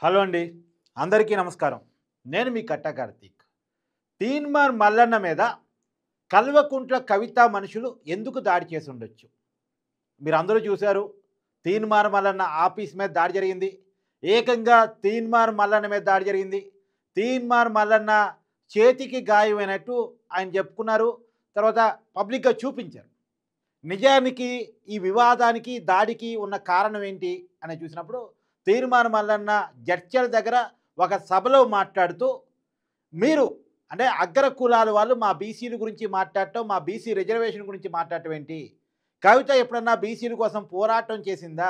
Hello అండి. అందరికీ నమస్కారం. నేను మీ కట్టా కార్తీక్. తీన్మార్ మల్లన్న మీద కల్వకుంట్ల కవిత మనుషులు ఎందుకు దాడి చేసి ఉండొచ్చు? మీరందరూ చూశారు. తీన్మార్ మల్లన్న ఆఫీస్ మీద దాడి జరిగింది. ఏకంగా తీన్మార్ మల్లన్న మీద దాడి జరిగింది. తీన్మార్ మల్లన్న చేతికి గాయమైనట్టు ఆయన చెప్పుకున్నారు. తర్వాత పబ్లిక్‌గా చూపించారు. నిజానికి ఈ వివాదానికి, దాడికి ఉన్న కారణం ఏంటి అని చూసినప్పుడు తీర్మార్ మల్లన్న జడ్చర్ల దగ్గర ఒక సభలో మాట్లాడుతూ, మీరు అంటే అగ్ర కులాల వాళ్ళు మా బీసీల గురించి మాట్లాడటం, మా బీసీ రిజర్వేషన్ గురించి మాట్లాడటం ఏంటి? కవిత ఎప్పుడన్నా బీసీల కోసం పోరాటం చేసిందా?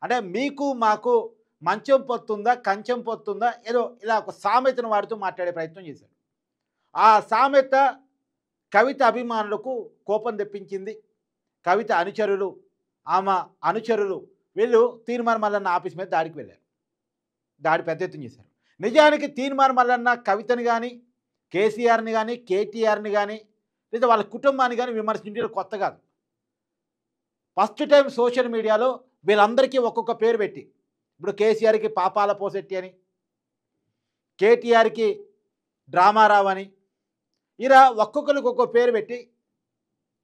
అంటే మీకు మాకు మంచం పొత్తుందా? కంచం పొత్తుందా? ఏదో ఇలా ఒక సామెతను వాడుతూ మాట్లాడే ప్రయత్నం చేశారు. ఆ సామెత కవిత అభిమానులకు కోపం తెప్పించింది. కవిత అనుచరులు, ఆమె అనుచరులు వీళ్ళు తీన్మార్ మల్లన్న ఆఫీస్ మీద దాడికి వెళ్ళారు. దాడి పెద్ద ఎత్తున చేశారు. నిజానికి తీన్మార్ మల్లన్న కవితని కానీ, కేసీఆర్ని కానీ, కేటీఆర్ని కానీ, లేదా వాళ్ళ కుటుంబాన్ని కానీ విమర్శించడం కొత్త కాదు. ఫస్ట్ టైం సోషల్ మీడియాలో వీళ్ళందరికీ ఒక్కొక్క పేరు పెట్టి, ఇప్పుడు కేసీఆర్కి పాపాల పోసెట్టి అని, కేటీఆర్కి డ్రామారావు అని, ఇలా ఒక్కొక్కరికి ఒక్కొక్క పేరు పెట్టి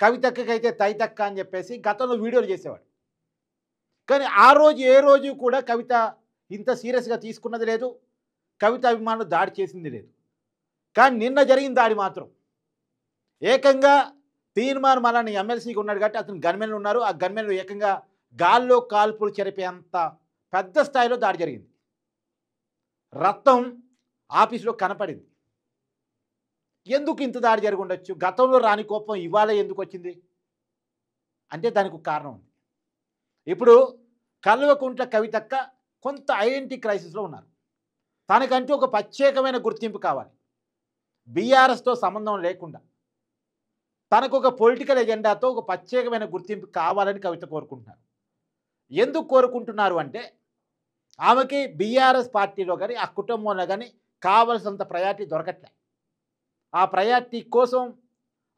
కవితక్కకైతే తైతక్క అని చెప్పేసి గతంలో వీడియోలు చేసేవాడు. కానీ ఆ రోజు ఏ రోజు కూడా కవిత ఇంత సీరియస్గా తీసుకున్నది లేదు. కవిత అభిమానులు దాడి చేసింది లేదు. కానీ నిన్న జరిగిన దాడి మాత్రం ఏకంగా తీన్మార్ మల్లన్న ఎమ్మెల్సీగా ఉన్నాడు కాబట్టి అతను గన్మెన్లు ఉన్నారు. ఆ గన్మెన్లు ఏకంగా గాల్లో కాల్పులు చెరిపేంత పెద్ద స్థాయిలో దాడి జరిగింది. రక్తం ఆఫీసులో కనపడింది. ఎందుకు ఇంత దాడి జరిగి ఉండొచ్చు? గతంలో రాని కోపం ఇవాళ ఎందుకు వచ్చింది అంటే దానికి ఒక కారణం ఉంది. ఇప్పుడు కల్వకుంట్ల కవితక్క కొంత ఐడెంటిటీ క్రైసిస్లో ఉన్నారు. తనకంటూ ఒక ప్రత్యేకమైన గుర్తింపు కావాలి. బీఆర్ఎస్తో సంబంధం లేకుండా తనకు ఒక పొలిటికల్ ఎజెండాతో ఒక ప్రత్యేకమైన గుర్తింపు కావాలని కవిత కోరుకుంటున్నారు. ఎందుకు కోరుకుంటున్నారు అంటే ఆమెకి బీఆర్ఎస్ పార్టీలో కానీ ఆ కుటుంబంలో కానీ కావలసినంత ప్రయారిటీ దొరకట్లే. ఆ ప్రయారిటీ కోసం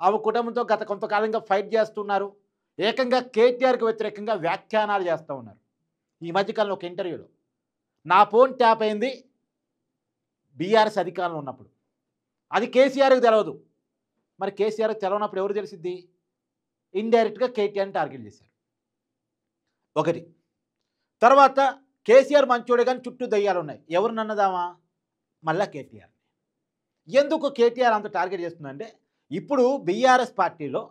ఆమె కుటుంబంతో గత కొంతకాలంగా ఫైట్ చేస్తున్నారు. ఏకంగా కేటీఆర్కి వ్యతిరేకంగా వ్యాఖ్యానాలు చేస్తూ ఉన్నారు. ఈ మధ్యకాలంలో ఒక ఇంటర్వ్యూలో నా ఫోన్ ట్యాప్ అయింది బీఆర్ఎస్ అధికారంలో ఉన్నప్పుడు, అది కేసీఆర్కి తెలవదు. మరి కేసీఆర్కి తెలవనప్పుడు ఎవరు తెలిసిద్ది? ఇండైరెక్ట్గా కేటీఆర్ని టార్గెట్ చేశారు ఒకటి. తర్వాత కేసీఆర్ మంచోడే కానీ చుట్టూ దయ్యాలు ఉన్నాయి. ఎవరు నన్నదామా? మళ్ళా కేటీఆర్. ఎందుకు కేటీఆర్ అంత టార్గెట్ చేస్తుందంటే ఇప్పుడు బీఆర్ఎస్ పార్టీలో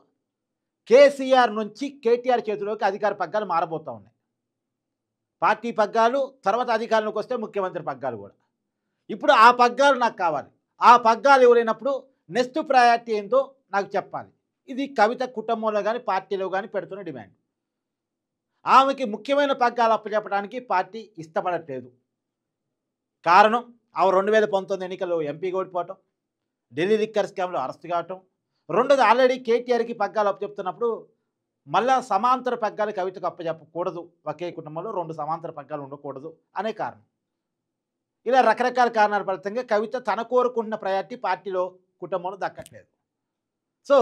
కేసీఆర్ నుంచి కేటీఆర్ చేతిలోకి అధికార పగ్గాలు మారబోతూ ఉన్నాయి. పార్టీ పగ్గాలు, తర్వాత అధికారంలోకి వస్తే ముఖ్యమంత్రి పగ్గాలు కూడా. ఇప్పుడు ఆ పగ్గాలు నాకు కావాలి. ఆ పగ్గాలు ఎవరైనప్పుడు నెక్స్ట్ ప్రయారిటీ ఏంటో నాకు చెప్పాలి. ఇది కవిత కుటుంబంలో కానీ పార్టీలో కానీ పెడుతున్న డిమాండ్. ఆమెకి ముఖ్యమైన పగ్గాలు అప్పచెప్పడానికి పార్టీ ఇష్టపడట్లేదు. కారణం ఆమె 2019 ఎన్నికల్లో ఎంపీగా ఓడిపోవటం, ఢిల్లీ లిక్కర్ స్కామ్లో అరెస్ట్ కావటం, రెండోది ఆల్రెడీ కేటీఆర్కి పగ్గాలు అప్పచెప్తున్నప్పుడు మళ్ళా సమాంతర పగ్గాలు కవితకు అప్పచెప్పకూడదు. ఒకే కుటుంబంలో 2 సమాంతర పగ్గాలు ఉండకూడదు అనే కారణం. ఇలా రకరకాల కారణాల ఫలితంగా కవిత తన కోరుకుంటున్న ప్రయారిటీ పార్టీలో కుటుంబంలో దక్కట్లేదు. సో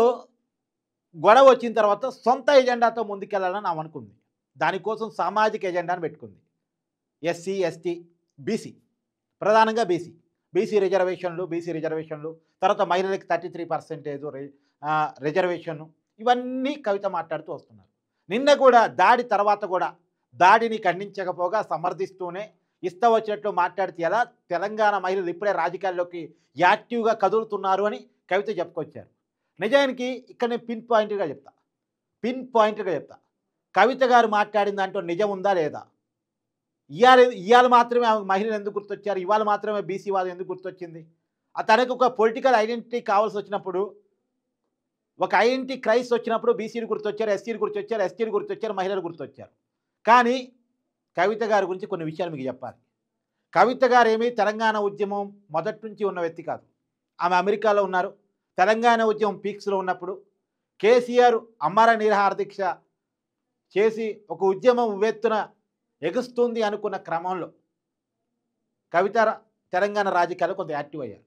గొడవ వచ్చిన తర్వాత సొంత ఎజెండాతో ముందుకెళ్లాలని ఆమె అనుకుంది. దానికోసం సామాజిక ఎజెండాను పెట్టుకుంది. ఎస్సీ, ఎస్టీ, బీసీ, ప్రధానంగా బీసీ రిజర్వేషన్లు, తర్వాత మహిళలకు 33% రిజర్వేషన్లు, ఇవన్నీ కవిత మాట్లాడుతూ వస్తున్నారు. నిన్న కూడా దాడి తర్వాత కూడా దాడిని ఖండించకపోగా సమర్థిస్తూనే ఇష్టం వచ్చినట్లు మాట్లాడితే ఎలా తెలంగాణ మహిళలు ఇప్పుడే రాజకీయాల్లోకి యాక్టివ్గా కదులుతున్నారు అని కవిత చెప్పుకొచ్చారు. నిజానికి ఇక్కడ నేను పిన్ పాయింట్గా చెప్తా. కవిత గారు మాట్లాడిన దాంట్లో నిజం ఉందా లేదా? ఇవాళ మాత్రమే ఆమె మహిళలు ఎందుకు గుర్తొచ్చారు? ఇవాళ మాత్రమే బీసీ వాదం ఎందుకు గుర్తొచ్చింది? తనకు ఒక పొలిటికల్ ఐడెంటిటీ కావాల్సి వచ్చినప్పుడు, ఒక ఐడెంటిటీ క్రైసిస్ వచ్చినప్పుడు బీసీలు గుర్తొచ్చారు, ఎస్సీలు గుర్తొచ్చారు, ఎస్టీలు గుర్తొచ్చారు, మహిళలు గుర్తొచ్చారు. కానీ కవిత గారి గురించి కొన్ని విషయాలు మీకు చెప్పాలి. కవిత గారు ఏమీ తెలంగాణ ఉద్యమం మొదటి నుంచి ఉన్న వ్యక్తి కాదు. ఆమె అమెరికాలో ఉన్నారు. తెలంగాణ ఉద్యమం పీక్స్లో ఉన్నప్పుడు కేసీఆర్ అమర నిరాహార దీక్ష చేసి ఒక ఉద్యమం ఉవ్వెత్తున ఎగుస్తుంది అనుకున్న క్రమంలో కవిత తెలంగాణ రాజకీయాలు కొంత యాక్టివ్ అయ్యారు.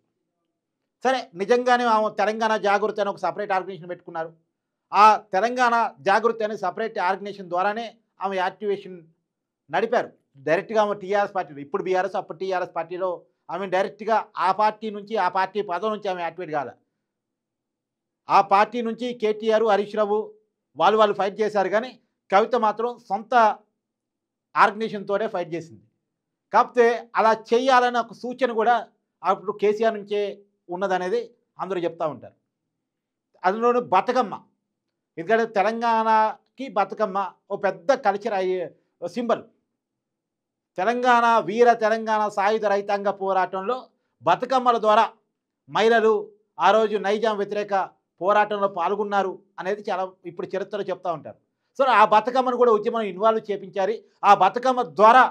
సరే, నిజంగానే ఆమె తెలంగాణ జాగృతి అని ఒక సపరేట్ ఆర్గనైజేషన్ పెట్టుకున్నారు. ఆ తెలంగాణ జాగృతి అనే సపరేట్ ఆర్గనైజేషన్ ద్వారానే ఆమె యాక్టివేషన్ నడిపారు. డైరెక్ట్గా ఆమె టీఆర్ఎస్ పార్టీలో, ఇప్పుడు బీఆర్ఎస్ అప్పుడు టీఆర్ఎస్ పార్టీలో ఆమె డైరెక్ట్గా ఆ పార్టీ నుంచి, ఆ పార్టీ పదవి నుంచి ఆమె యాక్టివేట్ కాలే. ఆ పార్టీ నుంచి కేటీఆర్, హరీష్ రావు వాళ్ళు ఫైట్ చేశారు కానీ కవిత మాత్రం సొంత ఆర్గనైజేషన్తోనే ఫైట్ చేసింది. కాకపోతే అలా చేయాలన్న ఒక సూచన కూడా అప్పుడు కేసీఆర్ నుంచే ఉన్నదనేది అందరూ చెప్తూ ఉంటారు. అందులోనూ బతుకమ్మ, ఎందుకంటే తెలంగాణకి బతుకమ్మ ఓ పెద్ద కల్చర్ సింబల్. తెలంగాణ తెలంగాణ సాయుధ రైతాంగ పోరాటంలో బతుకమ్మల ద్వారా మహిళలు ఆ రోజు నైజాం వ్యతిరేక పోరాటంలో పాల్గొన్నారు అనేది చాలా ఇప్పుడు చరిత్రలో చెప్తూ ఉంటారు. సో ఆ బతుకమ్మను కూడా ఉద్యమం ఇన్వాల్వ్ చేపించారు. ఆ బతుకమ్మ ద్వారా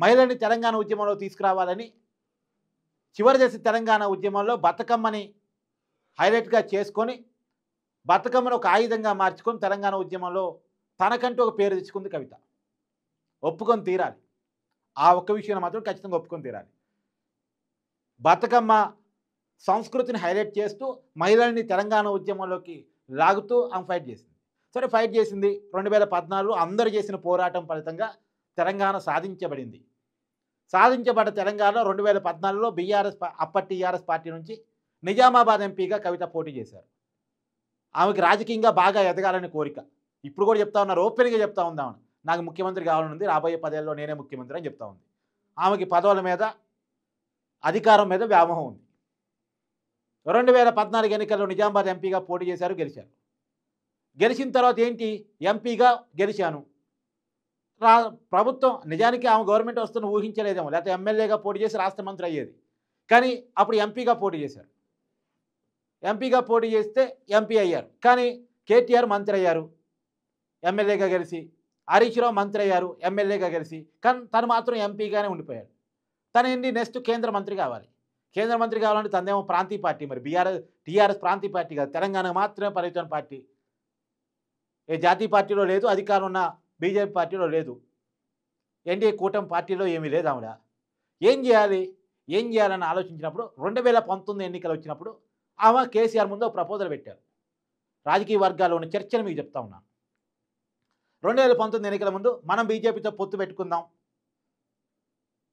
మహిళల్ని తెలంగాణ ఉద్యమంలో తీసుకురావాలని చివరి దశ తెలంగాణ ఉద్యమంలో బతుకమ్మని హైలైట్గా చేసుకొని బతుకమ్మను ఒక ఆయుధంగా మార్చుకొని తెలంగాణ ఉద్యమంలో తనకంటూ ఒక పేరు తెచ్చుకుంది కవిత. ఒప్పుకొని తీరాలి. ఆ ఒక్క విషయాన్ని మాత్రం ఖచ్చితంగా ఒప్పుకొని తీరాలి. బతుకమ్మ సంస్కృతిని హైలైట్ చేస్తూ మహిళల్ని తెలంగాణ ఉద్యమంలోకి లాగుతూ ఆమె ఫైట్ చేసింది. సరే ఫైట్ చేసింది. 2014 అందరూ చేసిన పోరాటం ఫలితంగా తెలంగాణ సాధించబడింది. సాధించబడ్డ తెలంగాణలో 2014లో అప్పటి టీఆర్ఎస్ పార్టీ నుంచి నిజామాబాద్ ఎంపీగా కవిత పోటీ చేశారు. ఆమెకి రాజకీయంగా బాగా ఎదగాలని కోరిక. ఇప్పుడు కూడా చెప్తా ఉన్నారు, ఓపెన్గా చెప్తా ఉందామని, నాకు ముఖ్యమంత్రి కావాలనుంది, రాబోయే 10 ఏళ్ళలో నేనే ముఖ్యమంత్రి అని చెప్తా ఉంది. ఆమెకి పదవుల మీద, అధికారం మీద వ్యామోహం ఉంది. 2014 ఎన్నికల్లో నిజామాబాద్ ఎంపీగా పోటీ చేశారు, గెలిచారు. గెలిచిన తర్వాత ఏంటి, ఎంపీగా గెలిచాను. ప్రభుత్వం నిజానికి ఆమె గవర్నమెంట్ వస్తున్న ఊహించలేదేమో, లేకపోతే ఎమ్మెల్యేగా పోటీ చేసి రాష్ట్ర మంత్రి అయ్యేది. కానీ అప్పుడు ఎంపీగా పోటీ చేశారు. ఎంపీగా పోటీ చేస్తే ఎంపీ అయ్యారు. కానీ కేటీఆర్ మంత్రి అయ్యారు ఎమ్మెల్యేగా గెలిచి, హరీష్ రావు మంత్రి అయ్యారు ఎమ్మెల్యేగా గెలిచి, కానీ తను మాత్రం ఎంపీగానే ఉండిపోయాడు. తను ఏంటి, నెక్స్ట్ కేంద్ర మంత్రి కావాలి. కేంద్ర మంత్రి కావాలంటే తనదేమో ప్రాంతీయ పార్టీ, మరి టీఆర్ఎస్ ప్రాంతీయ పార్టీ కాదు, తెలంగాణకు మాత్రమే పరిమితమైన పార్టీ. ఏ జాతీయ పార్టీలో లేదు, అధికారం ఉన్న బీజేపీ పార్టీలో లేదు, ఎన్డీఏ కూటమి పార్టీలో ఏమీ లేదు. ఆవిడ ఏం చేయాలని ఆలోచించినప్పుడు 2019 ఎన్నికలు వచ్చినప్పుడు ఆమె కేసీఆర్ ముందు ప్రపోజల్ పెట్టారు. రాజకీయ వర్గాల్లో ఉన్న చర్చను మీకు చెప్తా ఉన్నాను. 2019 ఎన్నికల ముందు మనం బీజేపీతో పొత్తు పెట్టుకుందాం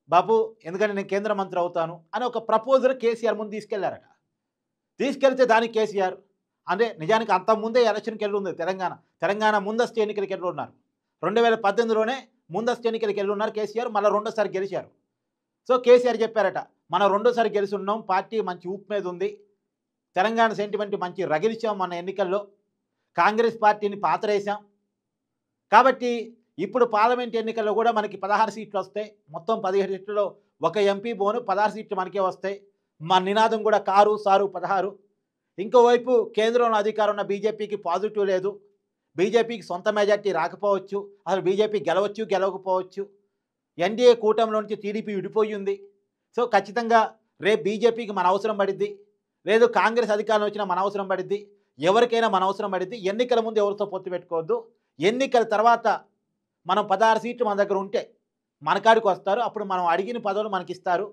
బాబు, ఎందుకంటే నేను కేంద్ర మంత్రి అవుతాను అని ఒక ప్రపోజల్ కేసీఆర్ ముందు తీసుకెళ్లారట. తీసుకెళ్తే దానికి కేసీఆర్ అంటే నిజానికి అంతకుముందే ఎలక్షన్కి వెళ్ళి ఉంది తెలంగాణ ముందస్తు ఎన్నికలకి వెళ్ళి ఉన్నారు. 2018లోనే ముందస్తు ఎన్నికలకి వెళ్ళి ఉన్నారు కేసీఆర్, మళ్ళీ రెండోసారి గెలిచారు. సో కేసీఆర్ చెప్పారట, మనం రెండోసారి గెలిచి ఉన్నాం, పార్టీ మంచి ఊపు మీద ఉంది, తెలంగాణ సెంటిమెంట్ మంచి రగిలిచాం, మన ఎన్నికల్లో కాంగ్రెస్ పార్టీని పాతరేసాం, కాబట్టి ఇప్పుడు పార్లమెంట్ ఎన్నికల్లో కూడా మనకి 16 సీట్లు వస్తాయి, మొత్తం 17 సీట్లలో ఒక ఎంపీ బోను 16 సీట్లు మనకే వస్తాయి. మా నినాదం కూడా కారు సారు 16. ఇంకోవైపు కేంద్రంలో అధికారం ఉన్న బీజేపీకి పాజిటివ్ లేదు, బీజేపీకి సొంత మెజార్టీ రాకపోవచ్చు, అసలు బీజేపీ గెలవచ్చు గెలవకపోవచ్చు, ఎన్డీఏ కూటమిలో నుంచి టీడీపీ విడిపోయి ఉంది. సో ఖచ్చితంగా రేపు బీజేపీకి మన అవసరం పడిద్ది, లేదు కాంగ్రెస్ అధికారం వచ్చినా మన అవసరం పడిద్ది, ఎవరికైనా మన అవసరం పడిద్ది. ఎన్నికల ముందు ఎవరితో పొత్తు పెట్టుకోవద్దు, ఎన్నికల తర్వాత మనం 16 సీట్లు మన దగ్గర ఉంటే మన కాడికి వస్తారు, అప్పుడు మనం అడిగిన పదవులు మనకి ఇస్తారు,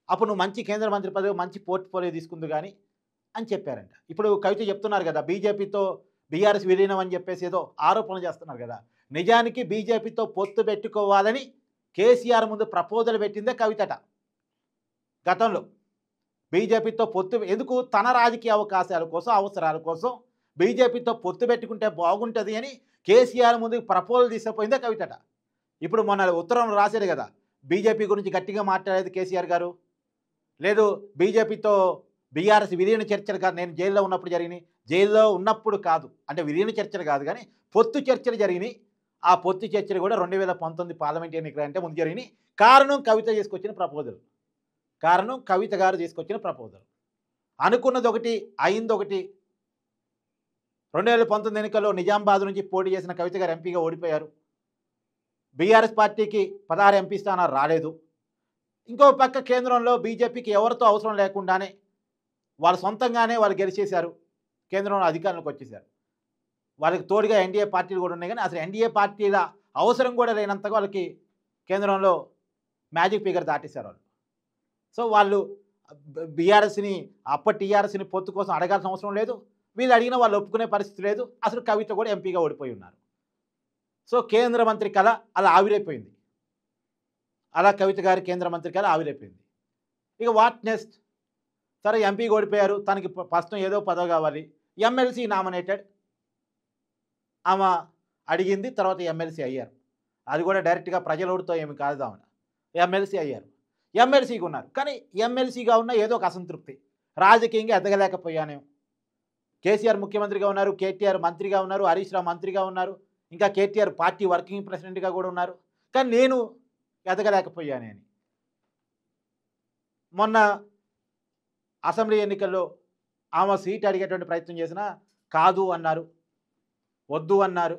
అప్పుడు నువ్వు మంచి కేంద్ర మంత్రి పదవి మంచి పోర్ట్ఫోలియో తీసుకుంది కానీ అని చెప్పారంట. ఇప్పుడు కవిత చెప్తున్నారు కదా, బీజేపీతో బీఆర్ఎస్ విలీనం అని చెప్పేసి ఏదో ఆరోపణలు చేస్తున్నారు కదా. నిజానికి బీజేపీతో పొత్తు పెట్టుకోవాలని కేసీఆర్ ముందు ప్రపోజల్ పెట్టిందే కవితట. గతంలో బీజేపీతో పొత్తు ఎందుకు, తన రాజకీయ అవకాశాల కోసం అవసరాల కోసం బీజేపీతో పొత్తు పెట్టుకుంటే బాగుంటుంది అని కేసీఆర్ ముందు ప్రపోజల్ తీసుకుపోయిందే కవితట. ఇప్పుడు మొన్న ఉత్తరం రాశారు కదా, బీజేపీ గురించి గట్టిగా మాట్లాడేది కేసీఆర్ గారు, లేదు బీజేపీతో బీఆర్ఎస్ విలీన చర్చలు కాదు, నేను జైల్లో ఉన్నప్పుడు జరిగినాయి, జైల్లో ఉన్నప్పుడు కాదు అంటే విలీన చర్చలు కాదు కానీ పొత్తు చర్చలు జరిగినాయి. ఆ పొత్తు చర్చలు కూడా 2019 పార్లమెంట్ ఎన్నికలు అంటే ముందు జరిగినాయి. కారణం కవిత తీసుకొచ్చిన ప్రపోజల్, కవిత గారు తీసుకొచ్చిన ప్రపోజల్. అనుకున్నది ఒకటి, అయింది ఒకటి. 2019 ఎన్నికల్లో నిజామాబాద్ నుంచి పోటీ చేసిన కవిత గారు ఎంపీగా ఓడిపోయారు. బీఆర్ఎస్ పార్టీకి 16 ఎంపీ స్థానాలు రాలేదు. ఇంకో పక్క కేంద్రంలో బీజేపీకి ఎవరితో అవసరం లేకుండానే వాళ్ళు సొంతంగానే వాళ్ళు గెలిచేశారు, కేంద్రంలో అధికారంలోకి వచ్చేసారు. వాళ్ళకి తోడుగా ఎన్డీఏ పార్టీలు కూడా ఉన్నాయి, కానీ అసలు ఎన్డీఏ పార్టీల అవసరం కూడా లేనంతగా వాళ్ళకి కేంద్రంలో మ్యాజిక్ ఫిగర్ దాటేశారు వాళ్ళు. సో వాళ్ళు బీఆర్ఎస్ని అప్పటి టీఆర్ఎస్ని పొత్తు కోసం అడగాల్సిన అవసరం లేదు, వీళ్ళు అడిగిన వాళ్ళు ఒప్పుకునే పరిస్థితి లేదు. అసలు కవిత కూడా ఎంపీగా ఓడిపోయి ఉన్నారు. సో కేంద్ర మంత్రి కళ అలా ఆవిరైపోయింది. అలా కవిత గారి కేంద్ర మంత్రి గారు ఆవిరైపోయింది. ఇక వాట్ నెక్స్ట్? సరే ఎంపీ ఓడిపోయారు, తనకి ప్రస్తుతం ఏదో పదవి కావాలి, ఎమ్మెల్సీ నామినేటెడ్, ఆమె అడిగింది, తర్వాత ఎమ్మెల్సీ అయ్యారు. అది కూడా డైరెక్ట్గా ప్రజల ఓటుతో ఏమి కాదు, ఆమె ఎమ్మెల్సీ అయ్యారు. ఎమ్మెల్సీగా ఉన్నారు, కానీ ఎమ్మెల్సీగా ఉన్న ఏదో ఒక అసంతృప్తి, రాజకీయంగా ఎదగలేకపోయాను. కేసీఆర్ ముఖ్యమంత్రిగా ఉన్నారు, కేటీఆర్ మంత్రిగా ఉన్నారు, హరీష్ రావు మంత్రిగా ఉన్నారు, ఇంకా కేటీఆర్ పార్టీ వర్కింగ్ ప్రెసిడెంట్గా కూడా ఉన్నారు, కానీ నేను ఎదగలేకపోయాను అని మొన్న అసెంబ్లీ ఎన్నికల్లో ఆమె సీట్ అడిగేటువంటి ప్రయత్నం చేసినా కాదు అన్నారు, వద్దు అన్నారు,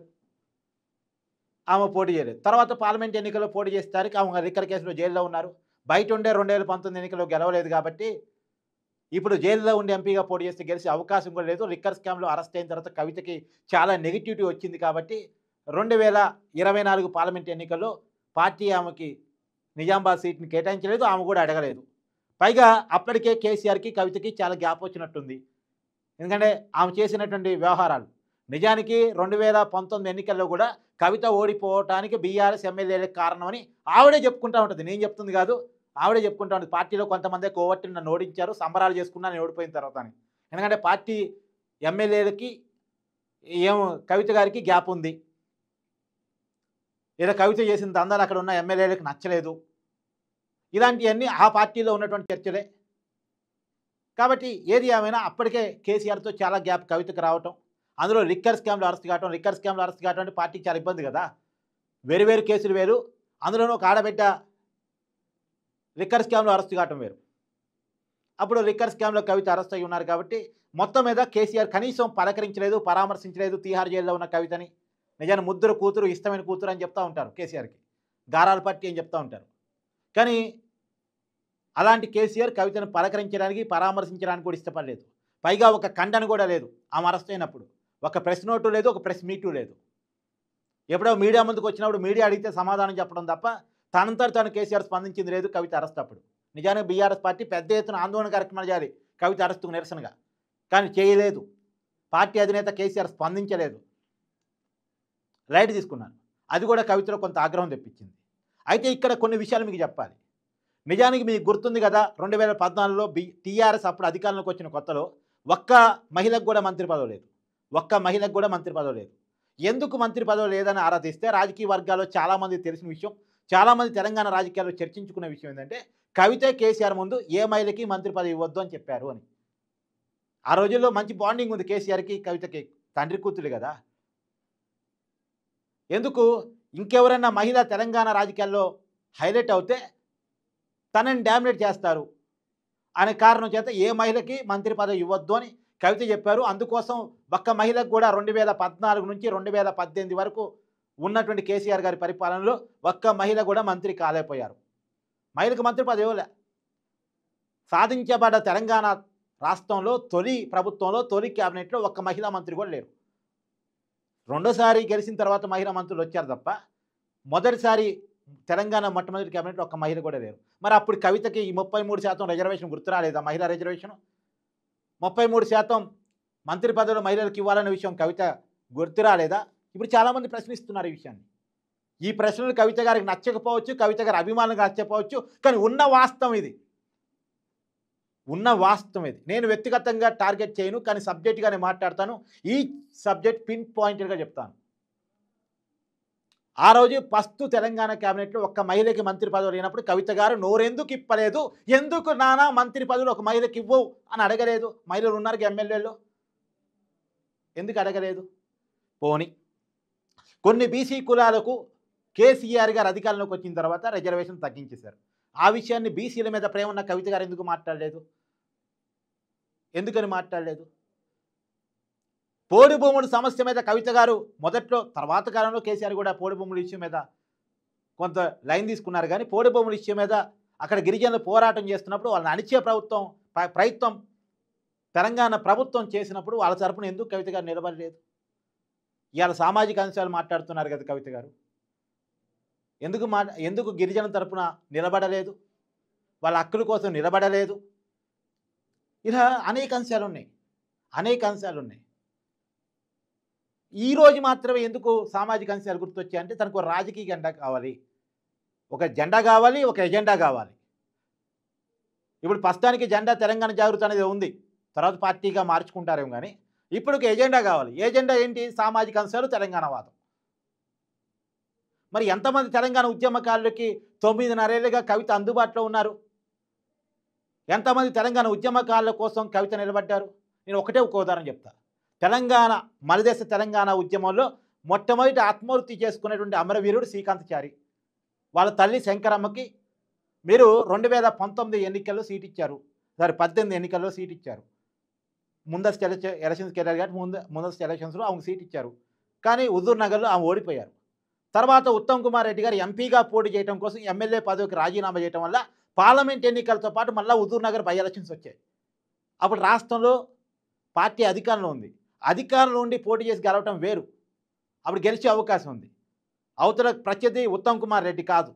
ఆమె పోటీ చేయలేదు. తర్వాత పార్లమెంట్ ఎన్నికల్లో పోటీ చేసేసరికి ఆమె లిక్కర్ కేసులో జైల్లో ఉన్నారు. బయట ఉండే 2019 ఎన్నికల్లో గెలవలేదు కాబట్టి ఇప్పుడు జైల్లో ఉండి ఎంపీగా పోటీ చేస్తే గెలిచే అవకాశం కూడా లేదు. లిక్కర్ స్కామ్లో అరెస్ట్ అయిన తర్వాత కవితకి చాలా నెగిటివిటీ వచ్చింది కాబట్టి 2024 పార్లమెంట్ ఎన్నికల్లో పార్టీ ఆమెకి నిజామాబాద్ సీట్ని కేటాయించలేదు, ఆమె కూడా అడగలేదు. పైగా అప్పటికే కేసీఆర్కి కవితకి చాలా గ్యాప్ వచ్చినట్టుంది. ఎందుకంటే ఆమె చేసినటువంటి వ్యవహారాలు నిజానికి 2019 ఎన్నికల్లో కూడా కవిత ఓడిపోవటానికి బీఆర్ఎస్ ఎమ్మెల్యేలకు కారణమని ఆవిడే చెప్పుకుంటూ ఉంటుంది, నేను చెప్తుంది కాదు, ఆవిడే చెప్పుకుంటూ ఉంటుంది. పార్టీలో కొంతమంది కోవట్టి నన్ను ఓడించారు, సంబరాలు చేసుకున్నా నేను ఓడిపోయిన తర్వాత అని. ఎందుకంటే పార్టీ ఎమ్మెల్యేలకి కవిత గారికి గ్యాప్ ఉంది, లేదా కవిత చేసిన దందాలు అక్కడ ఉన్న ఎమ్మెల్యేలకు నచ్చలేదు, ఇలాంటివన్నీ ఆ పార్టీలో ఉన్నటువంటి చర్చలే. కాబట్టి ఏది ఏమైనా అప్పటికే కేసీఆర్తో చాలా గ్యాప్ కవితకు రావటం, అందులో లిక్కర్ స్కామ్లో అరెస్ట్ కావటం, లిక్కర్ స్కామ్లో అరెస్ట్ కావటం అంటే పార్టీకి చాలా ఇబ్బంది కదా, వేరు కేసులు వేరు, అందులోనూ ఒక ఆడబిడ్డ లిక్కర్ స్కామ్లో అరెస్ట్ కావటం వేరు. అప్పుడు లిక్కర్ స్కామ్లో కవిత అరెస్ట్ అయి ఉన్నారు కాబట్టి మొత్తం మీద కేసీఆర్ కనీసం పలకరించలేదు, పరామర్శించలేదు తీహార్ జైల్లో ఉన్న కవితని. నిజాన్ని ముద్దుర కూతురు, ఇష్టమైన కూతురు అని చెప్తూ ఉంటారు కేసీఆర్కి, గారాల పట్టి అని చెప్తూ ఉంటారు. కానీ అలాంటి కేసీఆర్ కవితను పలకరించడానికి, పరామర్శించడానికి కూడా ఇష్టపడలేదు. పైగా ఒక ఖండన కూడా లేదు ఆమె అరెస్ట్ అయినప్పుడు, ఒక ప్రెస్ నోటు లేదు, ఒక ప్రెస్ మీటు లేదు. ఎప్పుడో మీడియా ముందుకు వచ్చినప్పుడు మీడియా అడిగితే సమాధానం చెప్పడం తప్ప తనంతట తాను కేసీఆర్ స్పందించింది లేదు కవిత అరెస్ట్ అప్పుడు. నిజానికి బీఆర్ఎస్ పార్టీ పెద్ద ఎత్తున ఆందోళన కార్యక్రమాలు చేయాలి కవిత అరెస్టుకు నిరసనగా, కానీ చేయలేదు. పార్టీ అధినేత కేసీఆర్ స్పందించలేదు, లైట్ తీసుకున్నాను. అది కూడా కవితలో కొంత ఆగ్రహం తెప్పించింది. అయితే ఇక్కడ కొన్ని విషయాలు మీకు చెప్పాలి. నిజానికి మీకు గుర్తుంది కదా, 2014లో టీఆర్ఎస్ అప్పుడు అధికారంలోకి వచ్చిన కొత్తలో ఒక్క మహిళకు కూడా మంత్రి పదవి లేదు, ఒక్క మహిళకు కూడా మంత్రి పదవి లేదు. ఎందుకు మంత్రి పదవి లేదని ఆరాధిస్తే రాజకీయ వర్గాల్లో చాలామంది తెలిసిన విషయం, చాలామంది తెలంగాణ రాజకీయాల్లో చర్చించుకునే విషయం ఏంటంటే కవిత కేసీఆర్ ముందు ఏ మహిళకి మంత్రి పదవి ఇవ్వద్దు అని చెప్పారు అని. ఆ రోజుల్లో మంచి బాండింగ్ ఉంది కేసీఆర్కి కవితకి, తండ్రి కూతురు కదా. ఎందుకు ఇంకెవరైనా మహిళ తెలంగాణ రాజకీయాల్లో హైలైట్ అవుతే తనని డామినేట్ చేస్తారు అనే కారణం చేత ఏ మహిళకి మంత్రి పదవి ఇవ్వద్దు అని కవిత చెప్పారు. అందుకోసం ఒక్క మహిళకు కూడా 2014 నుంచి 2018 వరకు ఉన్నటువంటి కేసీఆర్ గారి పరిపాలనలో ఒక్క మహిళ కూడా మంత్రి కాలేకపోయారు. మహిళకు మంత్రి పదవి ఇవ్వలే. సాధించబడ్డ తెలంగాణ రాష్ట్రంలో తొలి ప్రభుత్వంలో తొలి క్యాబినెట్లో ఒక్క మహిళా మంత్రి కూడా లేరు. రెండోసారి గెలిచిన తర్వాత మహిళా మంత్రులు వచ్చారు తప్ప మొదటిసారి తెలంగాణ మొట్టమొదటి క్యాబినెట్లో ఒక్క మహిళ కూడా లేరు. మరి అప్పుడు కవితకి ఈ 33% రిజర్వేషన్ గుర్తు రాలేదా? మహిళా రిజర్వేషన్ 33% మంత్రి పదవులు మహిళలకు ఇవ్వాలనే విషయం కవిత గుర్తు రాలేదా? ఇప్పుడు చాలామంది ప్రశ్నిస్తున్నారు ఈ విషయాన్ని. ఈ ప్రశ్నలు కవిత గారికి నచ్చకపోవచ్చు, కవిత గారి అభిమానులకు నచ్చకపోవచ్చు, కానీ ఉన్న వాస్తవం ఇది, ఉన్న వాస్తవం ఇది. నేను వ్యక్తిగతంగా టార్గెట్ చేయను, కానీ సబ్జెక్ట్గానే మాట్లాడతాను. ఈ సబ్జెక్ట్ పిన్ పాయింటెడ్గా చెప్తాను. ఆ రోజు ఫస్ట్ తెలంగాణ క్యాబినెట్లో ఒక్క మహిళకి మంత్రి పదవి లేనప్పుడు కవిత గారు నోరెందుకు ఇప్పలేదు, ఎందుకు నానా మంత్రి పదవులు ఒక మహిళకి ఇవ్వవు అని అడగలేదు. మహిళలు ఉన్నారు ఎమ్మెల్యేలు, ఎందుకు అడగలేదు? పోని కొన్ని బీసీ కులాలకు కేసీఆర్ గారు అధికారంలోకి వచ్చిన తర్వాత రిజర్వేషన్ తగ్గించేశారు. ఆ విషయాన్ని బీసీల మీద ప్రేమ ఉన్న కవిత గారు ఎందుకు మాట్లాడలేదు? ఎందుకని మాట్లాడలేదు? పోడు భూముల సమస్య మీద కవిత గారు మొదట్లో, తర్వాత కాలంలో కేసీఆర్ కూడా పోడు భూముల ఇష్యూ మీద కొంత లైన్ తీసుకున్నారు. కానీ పోడు భూముల ఇష్యూ మీద అక్కడ గిరిజనులు పోరాటం చేస్తున్నప్పుడు వాళ్ళని అణిచే ప్రయత్నం తెలంగాణ ప్రభుత్వం చేసినప్పుడు వాళ్ళ తరపున ఎందుకు కవిత గారు నిలబడలేదు? ఇవాళ సామాజిక అంశాలు మాట్లాడుతున్నారు కదా కవిత గారు, ఎందుకు గిరిజనుల తరపున నిలబడలేదు? వాళ్ళ హక్కుల కోసం నిలబడలేదు? ఇలా అనేక అంశాలు ఉన్నాయి. ఈరోజు మాత్రమే ఎందుకు సామాజిక అంశాలు గుర్తొచ్చాయంటే తనకు రాజకీయ గంట కావాలి, ఒక జెండా కావాలి, ఒక ఎజెండా కావాలి. ఇప్పుడు ప్రస్తుతానికి జెండా తెలంగాణ జాగృతి అనేది ఉంది, తర్వాత పార్టీగా మార్చుకుంటారేమో కానీ ఇప్పుడు ఒక ఎజెండా కావాలి. ఎజెండా ఏంటి? సామాజిక అంశాలు, తెలంగాణ వాదం. మరి ఎంతమంది తెలంగాణ ఉద్యమకారులకి 9.5 ఏళ్ళుగా కవిత అందుబాటులో ఉన్నారు? ఎంతమంది తెలంగాణ ఉద్యమకారుల కోసం కవిత నిలబడ్డారు? నేను ఒకటే ఒక ఉదాహరణ చెప్తా. తెలంగాణ మలిదేశ తెలంగాణ ఉద్యమంలో మొట్టమొదటి ఆత్మహత్య చేసుకునేటువంటి అమరవీరుడు శ్రీకాంతచారి. వాళ్ళ తల్లి శంకరమ్మకి మీరు 2019 ఎన్నికల్లో సీట్ ఇచ్చారు, 18 ఎన్నికల్లో సీట్ ఇచ్చారు. ముందస్తు ఎలక్షన్స్కి వెళ్ళారు కాబట్టి ముందస్తు ఎలక్షన్స్లో ఆమెకు సీట్ ఇచ్చారు. కానీ హుజూర్ నగర్లో ఆమె ఓడిపోయారు. తర్వాత ఉత్తమ్ కుమార్ రెడ్డి గారు ఎంపీగా పోటీ చేయడం కోసం ఎమ్మెల్యే పదవికి రాజీనామా చేయడం వల్ల పార్లమెంట్ ఎన్నికలతో పాటు మళ్ళీ హుజూర్ నగర్ బై ఎలక్షన్స్ వచ్చాయి. అప్పుడు రాష్ట్రంలో పార్టీ అధికారంలో ఉంది. అధికారంలో ఉండి పోటీ చేసి గెలవటం వేరు. అప్పుడు గెలిచే అవకాశం ఉంది. అవతల ప్రత్యర్థి ఉత్తమ్ కుమార్ రెడ్డి కాదు,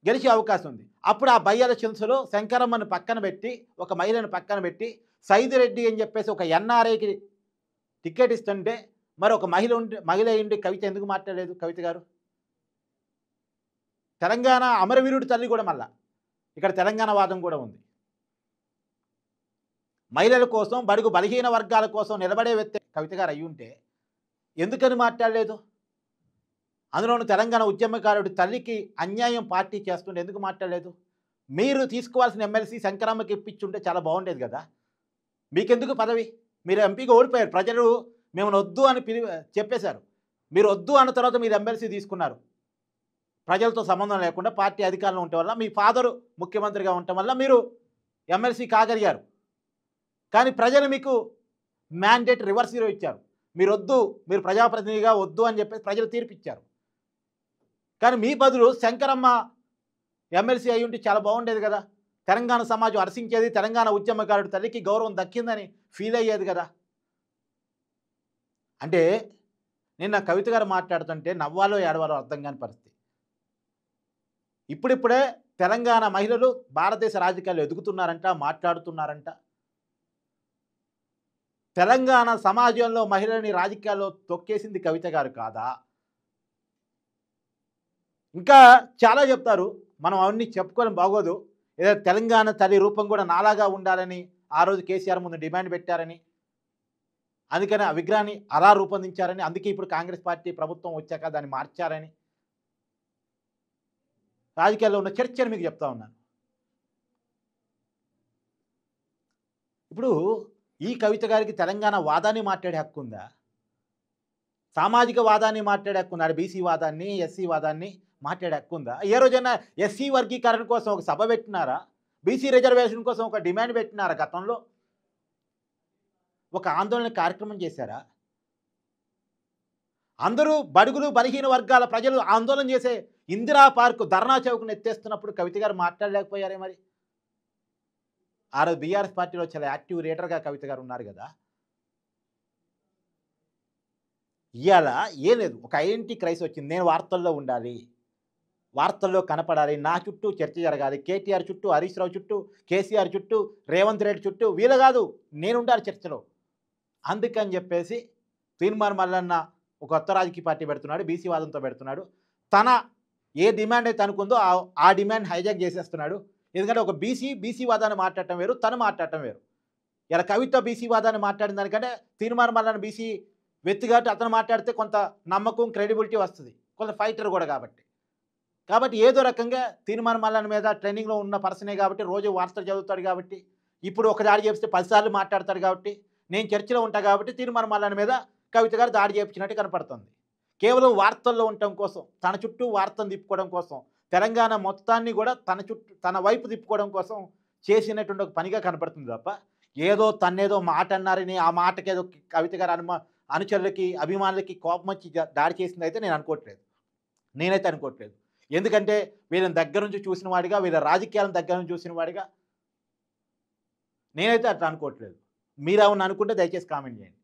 గెలిచే అవకాశం ఉంది. అప్పుడు ఆ బై ఎలక్షన్స్లో శంకరమ్మని పక్కన పెట్టి, ఒక మహిళను పక్కన పెట్టి, సైదిరెడ్డి అని చెప్పేసి ఒక ఎన్ఆర్ఐకి టికెట్ ఇస్తుంటే మరి ఒక మహిళ ఉండి కవిత ఎందుకు మాట్లాడలేదు? కవిత గారు తెలంగాణ అమరవీరుడి తల్లి కూడా, మళ్ళా ఇక్కడ తెలంగాణ వాదం కూడా ఉంది. మహిళల కోసం, బడుగు బలహీన వర్గాల కోసం నిలబడే వ్యక్తి కవిత గారు అయ్యి ఉంటే ఎందుకని మాట్లాడలేదు? అందులోనూ తెలంగాణ ఉద్యమకారుడి తల్లికి అన్యాయం పార్టీ చేస్తుంటే ఎందుకు మాట్లాడలేదు? మీరు తీసుకోవాల్సిన ఎమ్మెల్సీ శంకరమ్మకి ఇప్పించుంటే చాలా బాగుండేది కదా. మీకెందుకు పదవి? మీరు ఎంపీగా ఓడిపోయారు. ప్రజలు మేము వద్దు అని చెప్పేశారు. మీరు వద్దు అన్న తర్వాత మీరు ఎమ్మెల్సీ తీసుకున్నారు. ప్రజలతో సంబంధం లేకుండా పార్టీ అధికారంలో ఉండటం వల్ల, మీ ఫాదరు ముఖ్యమంత్రిగా ఉండటం వల్ల మీరు ఎమ్మెల్సీ కాగలిగారు. కానీ ప్రజలు మీకు మ్యాండేట్ రివర్స్ ఇచ్చారు. మీరు వద్దు, మీరు ప్రజాప్రతినిధిగా వద్దు అని చెప్పేసి ప్రజలు తీర్పిచ్చారు. కానీ మీ బదులు శంకరమ్మ ఎమ్మెల్సీ అయ్యి ఉంటే చాలా బాగుండేది కదా. తెలంగాణ సమాజం హర్షించేది, తెలంగాణ ఉద్యమకారుడి తల్లికి గౌరవం దక్కిందని ఫీల్ అయ్యేది కదా. అంటే నిన్న కవిత గారు మాట్లాడుతుంటే నవ్వాలో ఏడవాలో అర్థం కాని పరిస్థితి. ఇప్పుడిప్పుడే తెలంగాణ మహిళలు భారతదేశ రాజకీయాల్లో ఎదుగుతున్నారంట, మాట్లాడుతున్నారంట. తెలంగాణ సమాజంలో మహిళని రాజకీయాల్లో తొక్కేసింది కవిత గారు కాదా? ఇంకా చాలా చెప్తారు, మనం అవన్నీ చెప్పుకోవడం బాగోదు. ఏదో తెలంగాణ తల్లి రూపం కూడా నాలాగా ఉండాలని ఆ రోజు కేసీఆర్ ముందు డిమాండ్ పెట్టారని, అందుకని ఆ విగ్రహాన్ని అలా రూపొందించారని, అందుకే ఇప్పుడు కాంగ్రెస్ పార్టీ ప్రభుత్వం వచ్చాక దాన్ని మార్చారని రాజకీయాల్లో ఉన్న చర్చను మీకు చెప్తా ఉన్నాను. ఇప్పుడు ఈ కవిత గారికి తెలంగాణ వాదాన్ని మాట్లాడే హక్కు ఉందా? సామాజిక వాదాన్ని మాట్లాడే హక్కు ఉందా? బీసీ వాదాన్ని, ఎస్సీ వాదాన్ని మాట్లాడే హక్కు ఉందా? ఏ రోజైనా ఎస్సీ వర్గీకరణ కోసం ఒక సభ పెట్టినారా? బీసీ రిజర్వేషన్ కోసం ఒక డిమాండ్ పెట్టినారా? గతంలో ఒక ఆందోళన కార్యక్రమం చేశారా? అందరూ బడుగులు బలహీన వర్గాల ప్రజలు ఆందోళన చేసే ఇందిరా పార్కు ధర్నా చౌక్ను ఎత్తేస్తున్నప్పుడు కవిత గారు మాట్లాడలేకపోయారే? మరి ఆ రోజు బీఆర్ఎస్ పార్టీలో చాలా యాక్టివ్ లీడర్గా కవిత గారు ఉన్నారు కదా. ఇవాళ ఏం లేదు, ఒక ఐడెంటిటీ క్రైసిస్ వచ్చింది. నేను వార్తల్లో ఉండాలి, వార్తల్లో కనపడాలి, నా చుట్టూ చర్చ జరగాలి, కేటీఆర్ చుట్టూ, హరీష్ రావు చుట్టూ, కేసీఆర్ చుట్టూ, రేవంత్ రెడ్డి చుట్టూ, వీళ్ళు కాదు నేను ఉండాలి చర్చలో. అందుకని చెప్పేసి తీర్మాన్ మల్లన్న ఒక కొత్త రాజకీయ పార్టీ పెడుతున్నాడు, బీసీ వాదంతో పెడుతున్నాడు. తన ఏ డిమాండ్ అయితే అనుకుందో ఆ డిమాండ్ హైజాక్ చేసేస్తున్నాడు. ఎందుకంటే ఒక బీసీ వాదాన్ని మాట్లాడటం వేరు, తను మాట్లాడటం వేరు. ఇలా కవిత బీసీ వాదాన్ని మాట్లాడిన దానికంటే తీర్మాన్ మల్లన్న బీసీ వ్యక్తి కాబట్టి అతను మాట్లాడితే కొంత నమ్మకం, క్రెడిబిలిటీ వస్తుంది, కొంత ఫైటర్ కూడా కాబట్టి ఏదో రకంగా తీర్మాన్ మల్లన్న మీద ట్రైనింగ్లో ఉన్న పర్సనే కాబట్టి, రోజు వార్తలు చదువుతాడు కాబట్టి, ఇప్పుడు ఒక దాడి చేపిస్తే 10 సార్లు మాట్లాడతాడు కాబట్టి, నేను చర్చలో ఉంటా కాబట్టి తీర్మాన్ మల్లన్న మీద కవిత గారు దాడి చేయించినట్టు కనపడుతుంది. కేవలం వార్తల్లో ఉండటం కోసం, తన చుట్టూ వార్తను తిప్పుకోవడం కోసం, తెలంగాణ మొత్తాన్ని కూడా తన వైపు తిప్పుకోవడం కోసం చేసినటువంటి ఒక పనిగా కనపడుతుంది తప్ప, ఏదో తన్నేదో మాట అన్నారని ఆ మాటకేదో కవిత గారు అనుచరులకి, అభిమానులకి కోపం వచ్చి దాడి చేసింది అయితే నేనైతే అనుకోవట్లేదు. ఎందుకంటే వీళ్ళని దగ్గర నుంచి చూసిన వాడిగా, వీళ్ళ రాజకీయాలను దగ్గర నుంచి చూసిన వాడిగా నేనైతే అట్లా అనుకోవట్లేదు. మీరు ఏమన్నా అనుకుంటే దయచేసి కామెంట్ చేయండి.